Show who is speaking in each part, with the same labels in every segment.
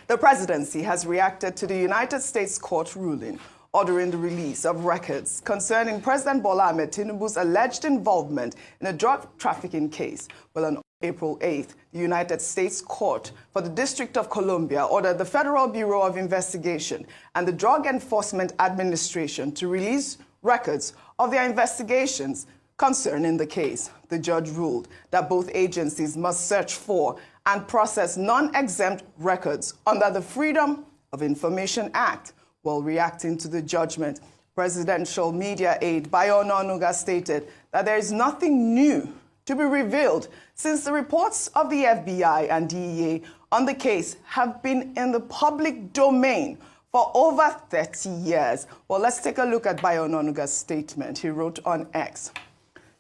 Speaker 1: The presidency has reacted to the United States court ruling ordering the release of records concerning President Bola Ahmed Tinubu's alleged involvement in a drug trafficking case. Well, on April 8th, the United States Court for the District of Columbia ordered the Federal Bureau of Investigation and the Drug Enforcement Administration to release records of their investigations concerning the case. The judge ruled that both agencies must search for and process non-exempt records under the Freedom of Information Act. While reacting to the judgment, presidential media aide Bayo Onanuga stated that there is nothing new to be revealed since the reports of the FBI and DEA on the case have been in the public domain for over 30 years. Well, let's take a look at Bayo Onanuga's statement. He wrote on X,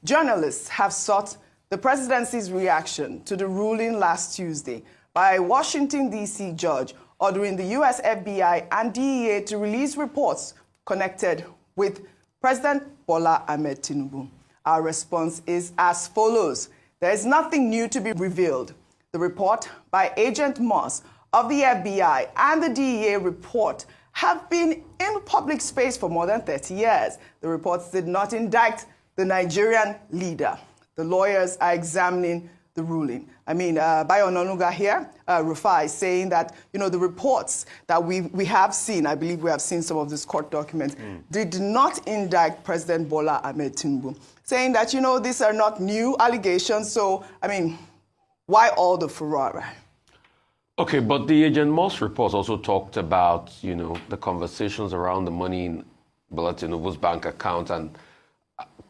Speaker 1: "Journalists have sought the presidency's reaction to the ruling last Tuesday by a Washington, D.C. judge ordering the U.S. FBI and DEA to release reports connected with President Bola Ahmed Tinubu. Our response is as follows. There is nothing new to be revealed. The report by Agent Moss of the FBI and the DEA report have been in public space for more than 30 years. The reports did not indict the Nigerian leader. The lawyers are examining the ruling." Bayo Onanuga here, Rufai, saying that, the reports that we have seen, I believe we have seen some of these court documents, did not indict President Bola Ahmed Tinubu, saying that, these are not new allegations. So, why all the furore?
Speaker 2: Okay, but the Agent Moss report also talked about, the conversations around the money in Bola Tinubu's bank account and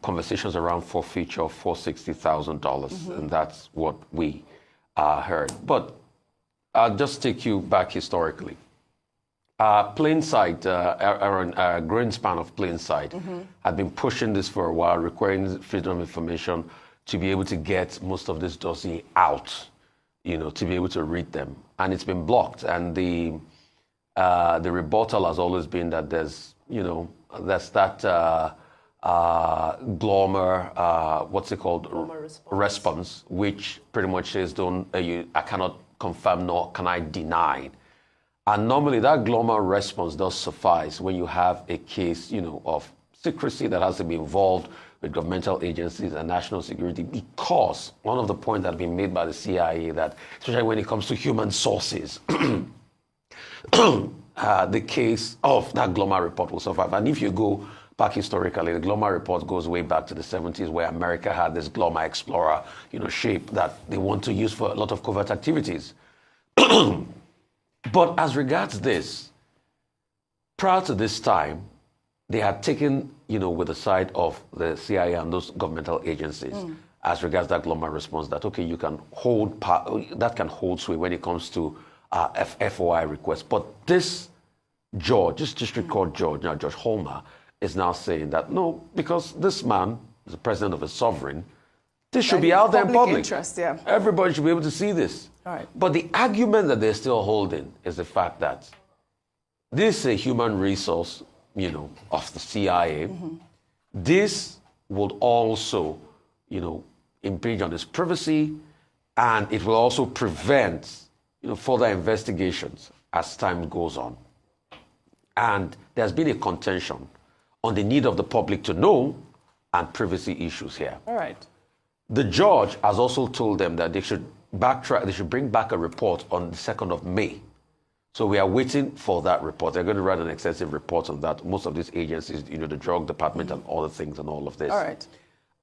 Speaker 2: conversations around forfeiture of $460,000, and that's what we heard. But I'll just take you back historically. Plain Sight, a growing span of Plain Sight, had been pushing this for a while, requiring freedom of information to be able to get most of this dossier out, to be able to read them. And it's been blocked. And the rebuttal has always been that there's that response, which pretty much says, I cannot confirm nor can I deny. And normally that glomar response does suffice when you have a case, of secrecy that has to be involved with governmental agencies and national security, because one of the points that have been made by the CIA that, especially when it comes to human sources, the case of that glomar report will survive. And if you go back historically, the glomar report goes way back to the 70s, where America had this glomar explorer, shape that they want to use for a lot of covert activities. But as regards this, prior to this time, they had taken, with the side of the CIA and those governmental agencies, as regards that glomar response, that, okay, you can hold, that can hold sway when it comes to FOI requests. But this judge, this district court judge, now Judge Holmer, is now saying that, no, because this man is the president of a sovereign, this should be out there in public.
Speaker 1: Interest, yeah.
Speaker 2: Everybody should be able to see this.
Speaker 1: All right.
Speaker 2: But the argument that they're still holding is the fact that this is a human resource, of the CIA. This would also, impinge on his privacy, and it will also prevent, further investigations as time goes on. And there's been a contention on the need of the public to know and privacy issues here.
Speaker 1: All right.
Speaker 2: The judge has also told them that they should backtrack, they should bring back a report on the 2nd of May. So we are waiting for that report. They're going to write an extensive report on that. Most of these agencies, the drug department and all the things and all of this.
Speaker 1: All right.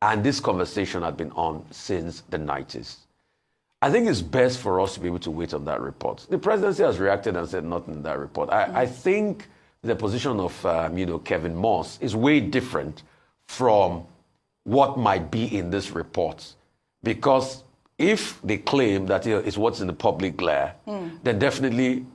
Speaker 2: And this conversation had been on since the 90s. I think it's best for us to be able to wait on that report. The presidency has reacted and said nothing in that report. I think the position of, Kevin Moss is way different from what might be in this report. Because if they claim that it's what's in the public glare, then definitely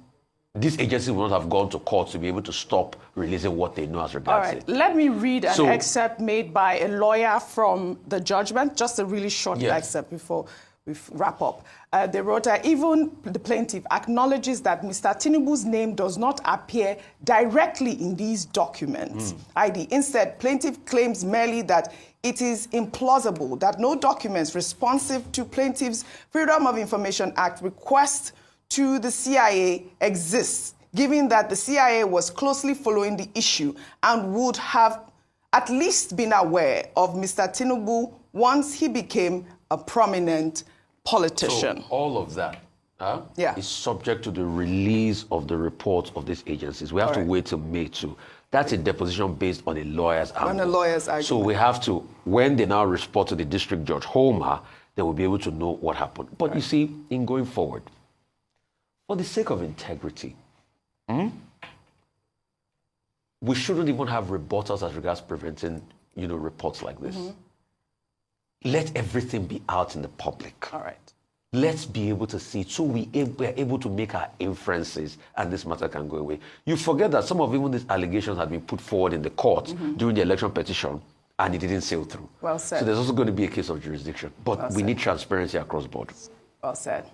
Speaker 2: these agencies will not have gone to court to be able to stop releasing what they know as regards it.
Speaker 1: Let me read an excerpt made by a lawyer from the judgment, just a really short excerpt before we wrap up. They wrote, even the plaintiff acknowledges that Mr. Tinubu's name does not appear directly in these documents. ID. Instead, plaintiff claims merely that it is implausible that no documents responsive to plaintiff's Freedom of Information Act request to the CIA exists, given that the CIA was closely following the issue and would have at least been aware of Mr. Tinubu once he became a prominent politician?
Speaker 2: So all of that
Speaker 1: Yeah.
Speaker 2: is subject to the release of the reports of these agencies. We have to wait till May 2. That's a deposition based on a lawyer's argument.
Speaker 1: On a lawyer's argument.
Speaker 2: So we have to, when they now report to the district judge, Homer, they will be able to know what happened. But you see, in going forward, for the sake of integrity, we shouldn't even have rebuttals as regards preventing, reports like this. Let everything be out in the public.
Speaker 1: All right.
Speaker 2: Let's be able to see it so we're able to make our inferences and this matter can go away. You forget that some of even these allegations had been put forward in the court during the election petition and it didn't sail through.
Speaker 1: Well said.
Speaker 2: So there's also going to be a case of jurisdiction. But we need transparency across board.
Speaker 1: Well said.